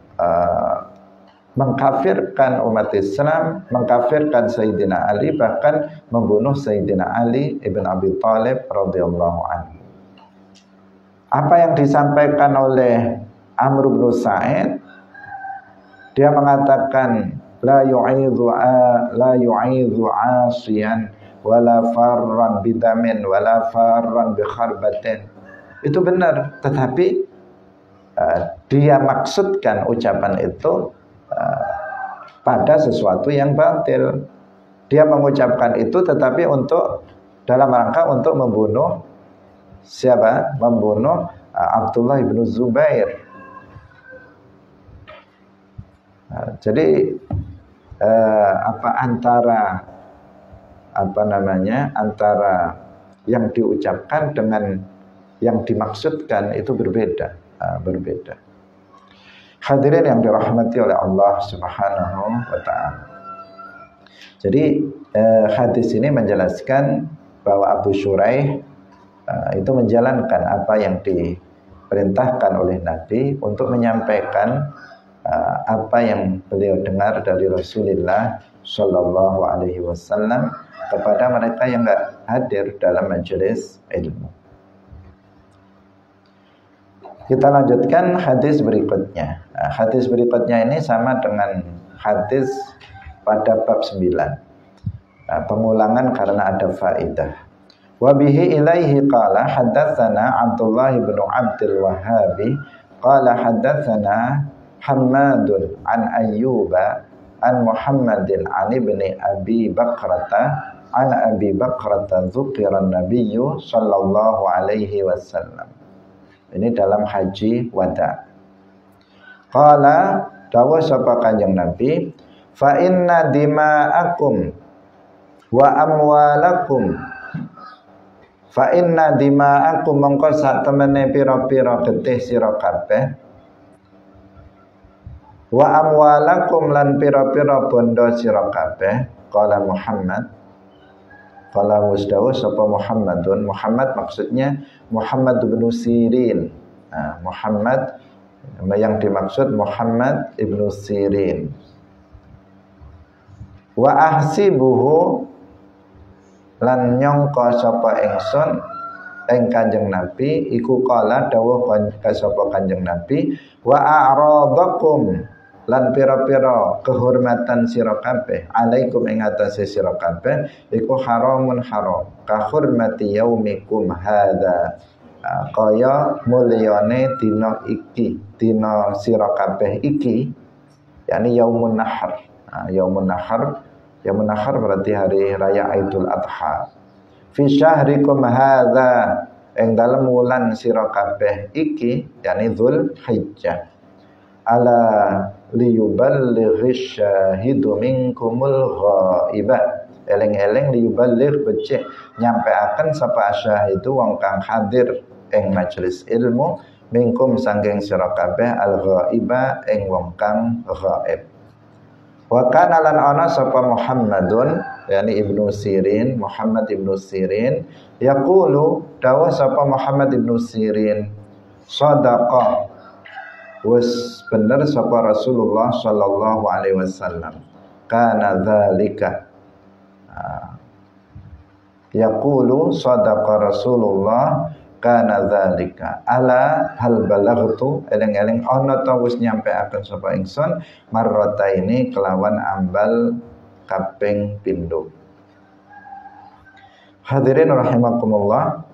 mengkafirkan umat Islam, mengkafirkan Sayyidina Ali, bahkan membunuh Sayyidina Ali ibn Abi Thalib radhiyallahu anhu. Apa yang disampaikan oleh Amr bin Sa'id, dia mengatakan la yu'idhu 'asiyan wala farran bidamin wala farran bi kharbatin. Itu benar, tetapi dia maksudkan ucapan itu pada sesuatu yang batil. Dia mengucapkan itu tetapi untuk dalam rangka untuk membunuh siapa? Membunuh Abdullah bin Zubair. Jadi antara yang diucapkan dengan yang dimaksudkan itu berbeda. Hadirin yang dirahmati oleh Allah Subhanahu wa ta'ala. Jadi hadis ini menjelaskan bahwa Abu Shuraih itu menjalankan apa yang diperintahkan oleh Nabi untuk menyampaikan apa yang beliau dengar dari Rasulullah Shallallahu Alaihi Wasallam kepada mereka yang enggak hadir dalam majelis ilmu. Kita lanjutkan hadis berikutnya. Hadis berikutnya ini sama dengan hadis pada bab 9. Pengulangan karena ada faidah. Wa bihi ilaihi qala haddatsana Abdullah bin Abdul Wahhab qala haddatsana Hammadun an Ayyuba an Muhammadin an ibni Abi Bakrata an Abi Bakrata dzukira an-nabiyyu sallallahu alaihi wasallam. Ini dalam haji wada. Qala dawuh sapa Kanjeng Nabi, fa inna dima'akum wa amwalakum, fa inna dima'akum mongko sak temene pira-pira getih sira kabeh, wa amwalakum lan pira-pira bondo sira kabeh. Qala Muhammad, qala wasdawu sapa Muhammadun. Muhammad maksudnya Muhammad bin Sirin. Muhammad yang dimaksud Muhammad ibnu Sirin. Wa ahsibuhu lan nyangka sapa ingsun ing Kanjeng Nabi iku kala dawuh sapa Kanjeng Nabi, wa a'radakum lan pira-pira kehormatan sira kabeh alaikum ing atase sira kabeh iku haramun haram ka hurmati yaumikum hadza, kaya mulyane dina iki, dina sira kabeh iki, yakni yaumun nahar. Yaumun nahar berarti hari raya Idul Adha. Fi syahrikum hadza, ing dalem wulan sira kabeh iki, yakni Dzulhijjah. Ala liyuballighish syahidu minkumul ghaibah. Eleng-eleng liyuballigh becik nyampeaken sapa syahidu wong kang hadir ing majelis ilmu minkum sangking sira kabeh al ghaiba ing wong kang ghaib. Wa kana lan ana sapa Muhammadun, yakni Ibnu Sirin, Muhammad Ibnu Sirin, yaqulu dawuh sapa Muhammad Ibnu Sirin, shadaqa wis bener sapa Rasulullah sallallahu alaihi wasallam. Kana dzalika yaqulu sadaqa Rasulullah kana dzalika ala hal balaghtu eleng-eleng ana ta wis nyampeaken sapa ingsun marrata ini kelawan ambal kaping pindho. Hadirin rahimakumullah.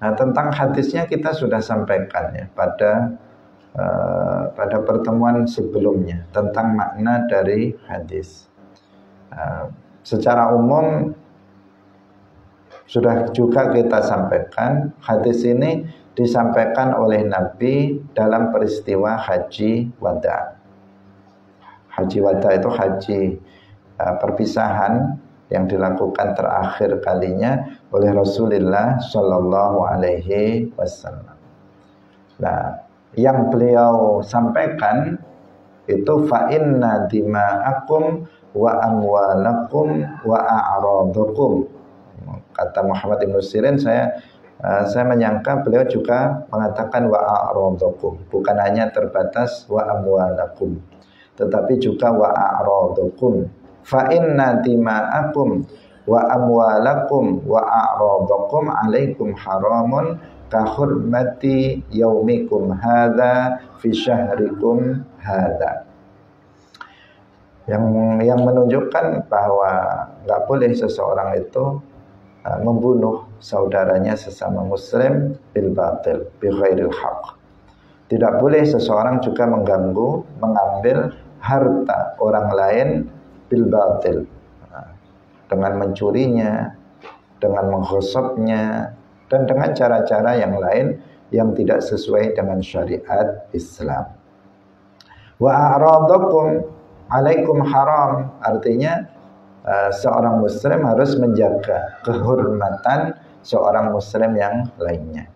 Nah, tentang hadisnya kita sudah sampaikan ya pada pertemuan sebelumnya tentang makna dari hadis. Secara umum sudah juga kita sampaikan, hadis ini disampaikan oleh Nabi dalam peristiwa haji wada. Haji wada itu haji perpisahan yang dilakukan terakhir kalinya oleh Rasulullah Shallallahu Alaihi Wasallam. Nah, yang beliau sampaikan itu fa inna dima'akum wa amwalakum wa a'radakum. Kata Muhammad Ibn Sirin, saya menyangka beliau juga mengatakan wa a'radakum, bukan hanya terbatas wa amwalakum, tetapi juga wa a'radakum. Fa inna dima'akum wa amwalakum wa a'radakum alaikum haramun ka hurmati yaumikum hadza fi syahrikum hadza. Yang menunjukkan bahwa enggak boleh seseorang itu membunuh saudaranya sesama muslim bil batil bi ghairil haq. Tidak boleh seseorang juga mengganggu, mengambil harta orang lain bil batil, dengan mencurinya, dengan menghosopnya, dan dengan cara-cara yang lain yang tidak sesuai dengan syariat Islam. Wa a'radakum alaikum haram, artinya seorang muslim harus menjaga kehormatan seorang muslim yang lainnya.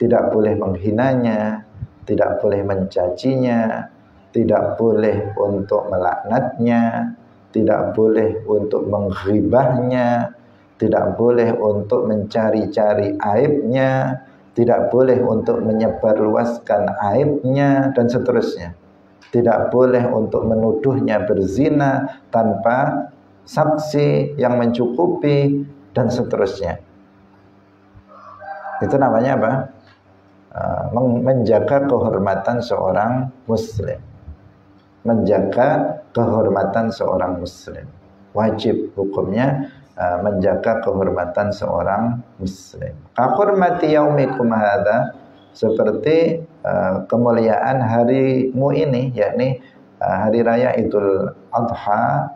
Tidak boleh menghinanya, tidak boleh mencacinya, tidak boleh untuk melaknatnya, tidak boleh untuk menghibahnya, tidak boleh untuk mencari-cari aibnya, tidak boleh untuk menyebarluaskan aibnya, dan seterusnya. Tidak boleh untuk menuduhnya berzina tanpa saksi yang mencukupi, dan seterusnya. Itu namanya apa? Menjaga kehormatan seorang muslim. Menjaga kehormatan seorang muslim. Wajib hukumnya menjaga kehormatan seorang muslim. Kahormati yaumikum hadza, seperti kemuliaan harimu ini, yakni hari raya Idul Adha,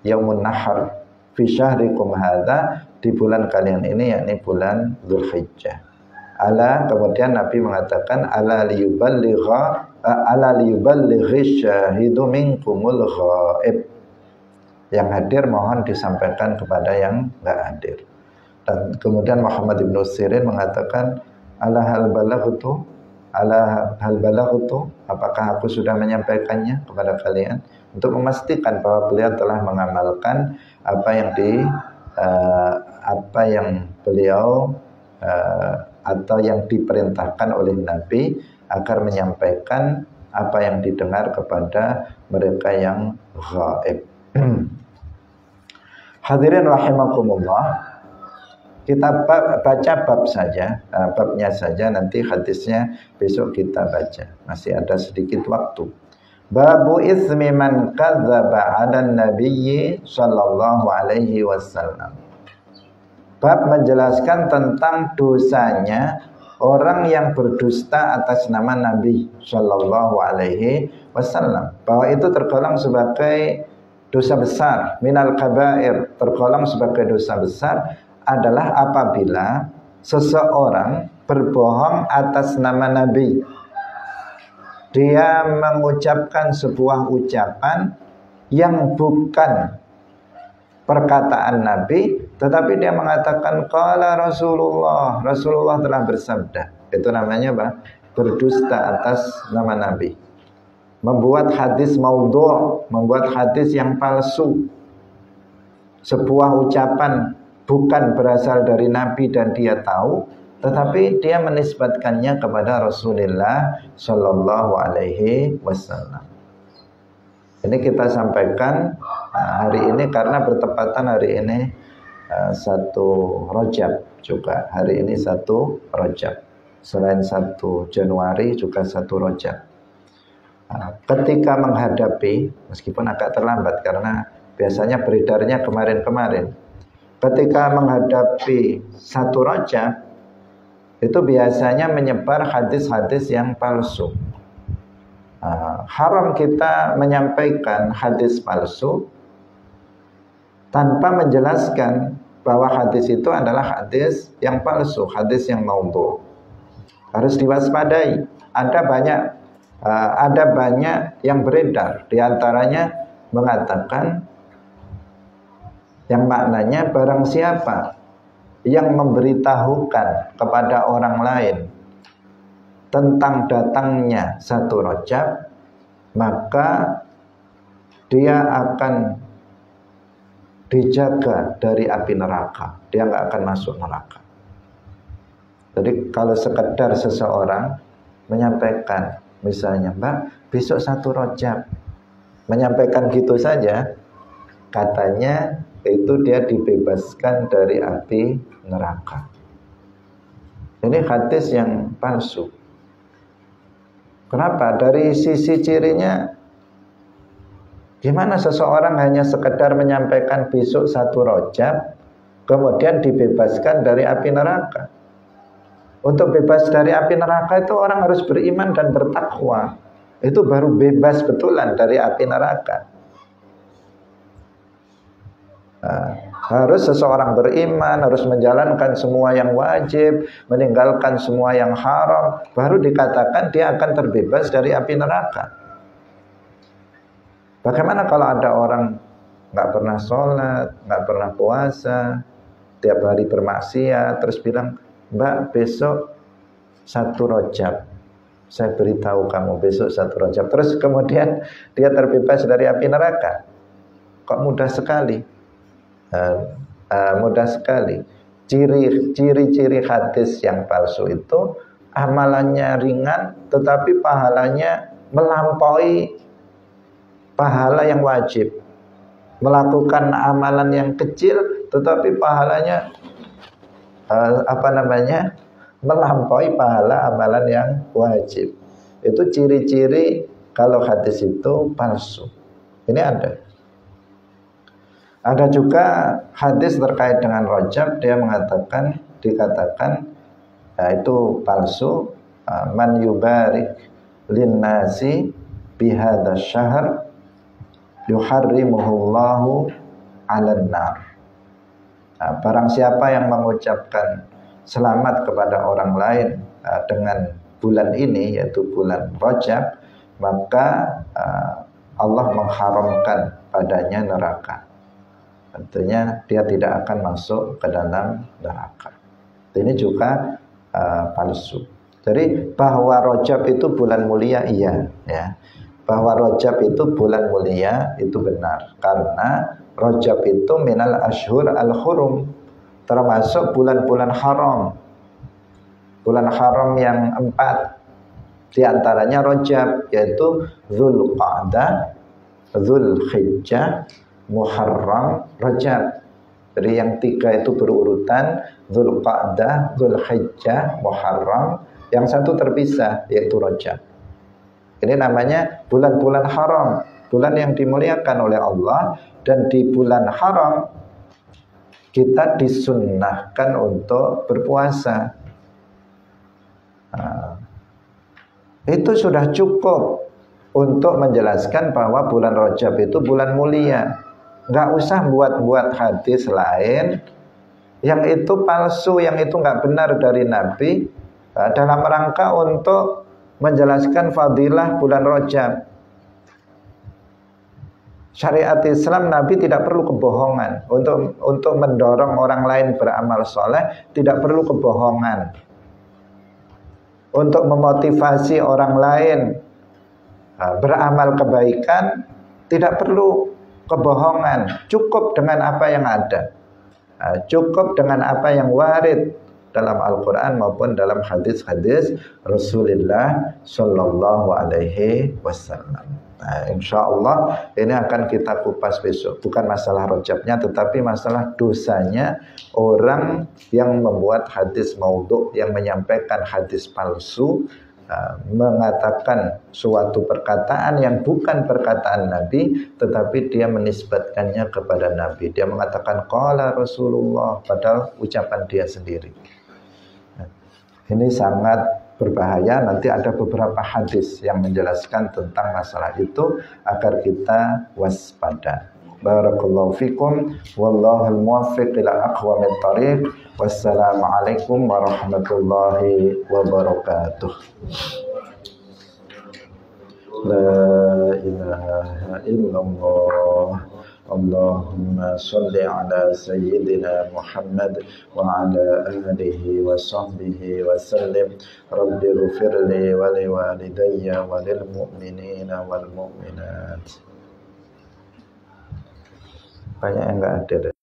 Yaumun Nahar, fi syahrikum hadza, di bulan kalian ini, yakni bulan Dzulhijjah. Ala, kemudian Nabi mengatakan ala liyuballighi syahidu minkumul ghaib. Yang hadir mohon disampaikan kepada yang enggak hadir. Dan kemudian Muhammad Ibn Sirin mengatakan ala hal balaghtu, apakah aku sudah menyampaikannya kepada kalian, untuk memastikan bahwa beliau telah mengamalkan apa yang beliau atau yang diperintahkan oleh Nabi agar menyampaikan apa yang didengar kepada mereka yang ghaib. Hadirin rahimakumullah, kita baca bab saja, babnya saja, nanti hadisnya besok kita baca. Masih ada sedikit waktu. Babu ismi man kadzdzaba 'alan nabiyyi sallallahu alaihi wasallam. Bab menjelaskan tentang dosanya orang yang berdusta atas nama Nabi sallallahu alaihi wasallam, bahwa itu tergolong sebagai dosa besar, minal kabair, tergolong sebagai dosa besar adalah apabila seseorang berbohong atas nama Nabi. Dia mengucapkan sebuah ucapan yang bukan perkataan Nabi, tetapi dia mengatakan qala Rasulullah, Rasulullah telah bersabda. Itu namanya apa? Berdusta atas nama Nabi. Membuat hadis maudhu', membuat hadis yang palsu. Sebuah ucapan bukan berasal dari Nabi dan dia tahu, tetapi dia menisbatkannya kepada Rasulullah Shallallahu Alaihi Wasallam. Ini kita sampaikan hari ini karena bertepatan hari ini 1 Rajab juga. Hari ini 1 Rajab. Selain 1 Januari juga 1 Rajab. Ketika menghadapi, meskipun agak terlambat karena biasanya beredarnya kemarin-kemarin. Ketika menghadapi 1 Rajab, itu biasanya menyebar hadis-hadis yang palsu. Haram kita menyampaikan hadis palsu tanpa menjelaskan bahwa hadis itu adalah hadis yang palsu, hadis yang maudhu. Harus diwaspadai. Ada banyak yang beredar. Di antaranya mengatakan yang maknanya barang siapa yang memberitahukan kepada orang lain tentang datangnya 1 Rajab, maka dia akan dijaga dari api neraka. Dia nggak akan masuk neraka. Jadi kalau sekedar seseorang menyampaikan, misalnya, Mbak, besok 1 Rajab, menyampaikan gitu saja, katanya itu dia dibebaskan dari api neraka. Ini hadis yang palsu. Kenapa? Dari sisi cirinya, gimana seseorang hanya sekedar menyampaikan besok 1 Rajab, kemudian dibebaskan dari api neraka. Untuk bebas dari api neraka itu orang harus beriman dan bertakwa. Itu baru bebas betulan dari api neraka. Harus seseorang beriman, harus menjalankan semua yang wajib, meninggalkan semua yang haram, baru dikatakan dia akan terbebas dari api neraka. Bagaimana kalau ada orang nggak pernah sholat, nggak pernah puasa, tiap hari bermaksiat, terus bilang, Mbak, besok 1 Rajab, saya beritahu kamu besok 1 Rajab, terus kemudian dia terbebas dari api neraka. Kok mudah sekali? Mudah sekali. Ciri-ciri hadis yang palsu itu amalannya ringan tetapi pahalanya melampaui pahala yang wajib. Melakukan amalan yang kecil tetapi pahalanya melampaui pahala amalan yang wajib. Itu ciri-ciri kalau hadis itu palsu. Ini ada. Ada juga hadis terkait dengan Rajab, dia dikatakan itu palsu. Man yubarik linnasi bihadza syahr yuharrimuhullahu 'alan nar. Barang siapa yang mengucapkan selamat kepada orang lain dengan bulan ini, yaitu bulan Rajab, maka Allah mengharamkan padanya neraka. Tentunya dia tidak akan masuk ke dalam neraka. Ini juga palsu. Jadi bahwa Rajab itu bulan mulia, iya, ya. Bahwa Rajab itu bulan mulia itu benar, karena Rajab itu minal ashhur al-hurum, termasuk bulan-bulan haram. Bulan haram yang 4, di antaranya Rajab, yaitu Dzulqa'dah, Dzulhijjah, Muharram, Rajab. Jadi yang 3 itu berurutan, Dzulqa'dah, Dzulhijjah, Muharram. Yang 1 terpisah, yaitu Rajab. Ini namanya bulan-bulan haram, bulan yang dimuliakan oleh Allah. Dan di bulan haram kita disunnahkan untuk berpuasa. Itu sudah cukup untuk menjelaskan bahwa bulan Rajab itu bulan mulia. Nggak usah buat-buat hadis lain yang itu palsu, yang itu nggak benar dari Nabi, dalam rangka untuk menjelaskan fadilah bulan Rajab. Syariat Islam, Nabi tidak perlu kebohongan. Untuk mendorong orang lain beramal soleh, tidak perlu kebohongan. Untuk memotivasi orang lain beramal kebaikan, tidak perlu kebohongan. Cukup dengan apa yang ada. Cukup dengan apa yang warid dalam Al-Quran maupun dalam hadis-hadis Rasulullah Shallallahu Alaihi Wasallam. Nah, insya Allah ini akan kita kupas besok. Bukan masalah rojabnya, tetapi masalah dosanya orang yang membuat hadis maudhu, yang menyampaikan hadis palsu, mengatakan suatu perkataan yang bukan perkataan Nabi, tetapi dia menisbatkannya kepada Nabi. Dia mengatakan qala Rasulullah, padahal ucapan dia sendiri. Nah, ini sangat berbahaya. Nanti ada beberapa hadis yang menjelaskan tentang masalah itu agar kita waspada. Barakallahu fikum, wallahul muwaffiq ila aqwamit thariq. Wassalamualaikum warahmatullahi wabarakatuh. La ilaha illallah. Allahumma salli ala sayyidina Muhammad wa ala alihi wa sahbihi wa sallim. Rabbi ghfirli wa liwalidayya wa lil mu'minina wal mu'minat. Banyak yang enggak ada.